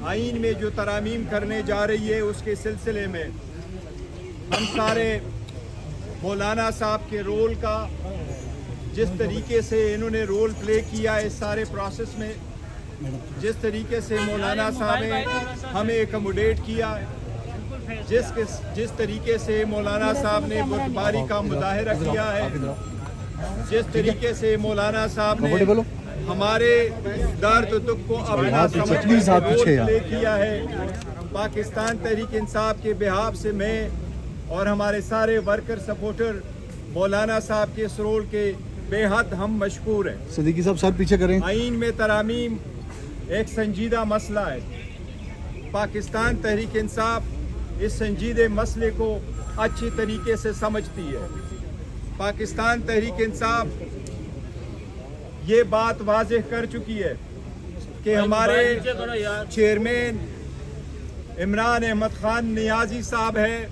आइन में जो तरामीम करने जा रही है उसके सिलसिले में हम सारे मौलाना साहब के रोल का, जिस तरीके से इन्होंने रोल प्ले किया इस सारे प्रोसेस में, जिस तरीके से मौलाना साहब ने हमें एकमोडेट किया, जिस तरीके से मौलाना साहब ने बुर्दबारी का मुजाहरा किया है, जिस तरीके से मौलाना साहब ने हमारे दर्द दुख को अपना समझने का रोल प्ले किया है, पाकिस्तान तहरीक इंसाफ के बिहाफ से मैं और हमारे सारे वर्कर सपोर्टर मौलाना साहब के इस रोल के बेहद हम मशकूर हैं। सिद्दीकी साहब सर पीछे करें। आइन में तरामीम एक संजीदा मसला है। पाकिस्तान तहरीक इंसाफ इस संजीदे मसले को अच्छी तरीके से समझती है। पाकिस्तान तहरीक इंसाफ ये बात वाज़ेह कर चुकी है कि हमारे चेयरमैन इमरान अहमद खान नियाजी साहब है,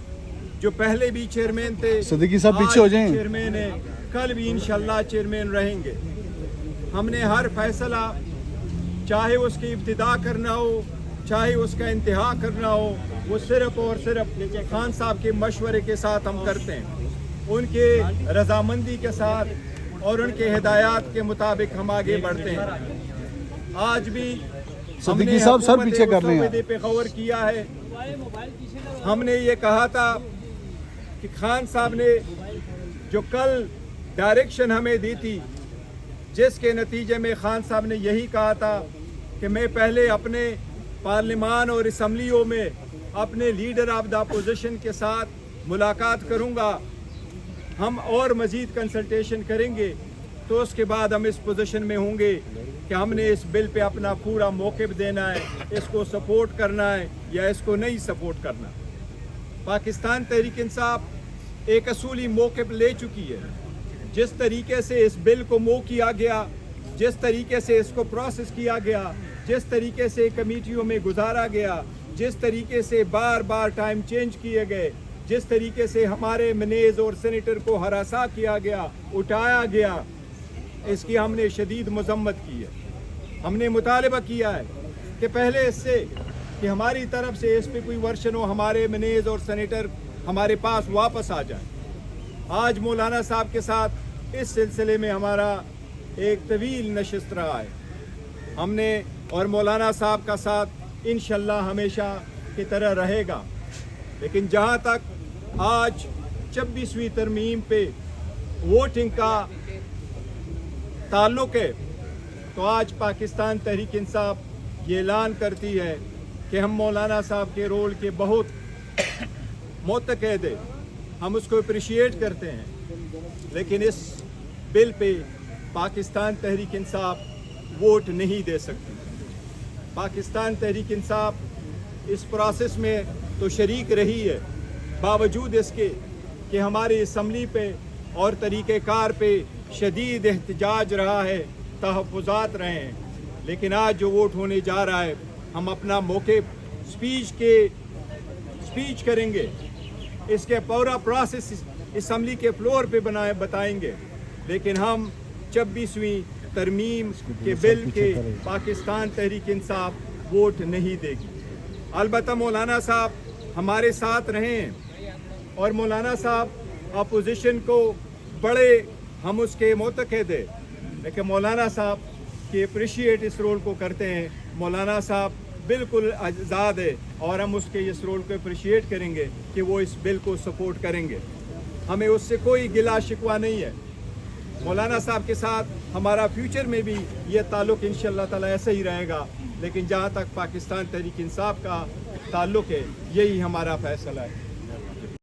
जो पहले भी चेयरमैन थे, सिद्दीकी साहब पीछे हो जाएं। चेयरमैन है, कल भी इंशाल्लाह चेयरमैन रहेंगे। हमने हर फैसला, चाहे उसकी इब्तिदा करना हो, चाहे उसका इंतहा करना हो, वो सिर्फ और सिर्फ खान साहब के मशवरे के साथ हम करते हैं, उनके रजामंदी के साथ और उनके हिदायत के मुताबिक हम आगे बढ़ते हैं। आज भी हमने साहब सर पीछे कर रहे हैं पे गौर किया है। हमने ये कहा था कि खान साहब ने जो कल डायरेक्शन हमें दी थी, जिसके नतीजे में खान साहब ने यही कहा था कि मैं पहले अपने पार्लिमान और असम्बलियों में अपने लीडर ऑफ द अपोजिशन के साथ मुलाकात करूंगा, हम और मज़ीद कंसल्टेशन करेंगे, तो उसके बाद हम इस पोजीशन में होंगे कि हमने इस बिल पे अपना पूरा मौक़िफ़ देना है, इसको सपोर्ट करना है या इसको नहीं सपोर्ट करना। पाकिस्तान तहरीक इंसाफ एक असूली मौक़िफ़ ले चुकी है। जिस तरीके से इस बिल को मूव किया गया, जिस तरीके से इसको प्रोसेस किया गया, जिस तरीके से कमेटियों में गुजारा गया, जिस तरीके से बार बार टाइम चेंज किए गए, जिस तरीके से हमारे मनेज और सेनेटर को हरासा किया गया, उठाया गया, इसकी हमने शदीद मजम्मत की है। हमने मुतालबा किया है कि पहले इससे कि हमारी तरफ से इस पे कोई वर्शन हो, हमारे मनेज और सेनेटर हमारे पास वापस आ जाए। आज मौलाना साहब के साथ इस सिलसिले में हमारा एक तवील नशिस्त रहा है। हमने और मौलाना साहब का साथ इंशाल्लाह हमेशा की तरह रहेगा। लेकिन जहाँ तक आज 26वीं तरमीम पे वोटिंग का ताल्लुक़ है, तो आज पाकिस्तान तहरीक इंसाफ ये ऐलान करती है कि हम मौलाना साहब के रोल के बहुत मुतक़द हैं, हम उसको अप्रिशिएट करते हैं, लेकिन इस bill pay Pakistan Tehreek Insaf vote नहीं दे सकती। पाकिस्तान तहरीक इंसाफ इस प्रोसेस में तो शरीक रही है, बावजूद इसके कि हमारी असम्बली पे और तरीक़ेकार पे शदीद एहतजाज रहा है, तहफ़्फ़ुज़ात रहे हैं, लेकिन आज जो वोट होने जा रहा है, हम अपना मौक़िफ़ स्पीच करेंगे, इसके पूरा प्रोसेस असम्बली के फ्लोर पे बताएंगे, लेकिन हम 26वीं तरमीम के बिल के पाकिस्तान तहरीक इंसाफ वोट नहीं देगी। अलबत्ता मौलाना साहब हमारे साथ रहे हैं और मौलाना साहब अपोजिशन को बड़े हम उसके मुतक़द हैं, लेकिन मौलाना साहब के अप्रिशिएट इस रोल को करते हैं। मौलाना साहब बिल्कुल आज़ाद है और हम उसके इस रोल को अप्रिशिएट करेंगे कि वो इस बिल को सपोर्ट करेंगे। हमें उससे कोई गिला शिकवा नहीं है। मौलाना साहब के साथ हमारा फ्यूचर में भी ये ताल्लुक़ इंशाअल्लाह ताला ऐसे ही रहेगा, लेकिन जहाँ तक पाकिस्तान तहरीक इंसाफ का ताल्लुक़ है, यही हमारा फ़ैसला है।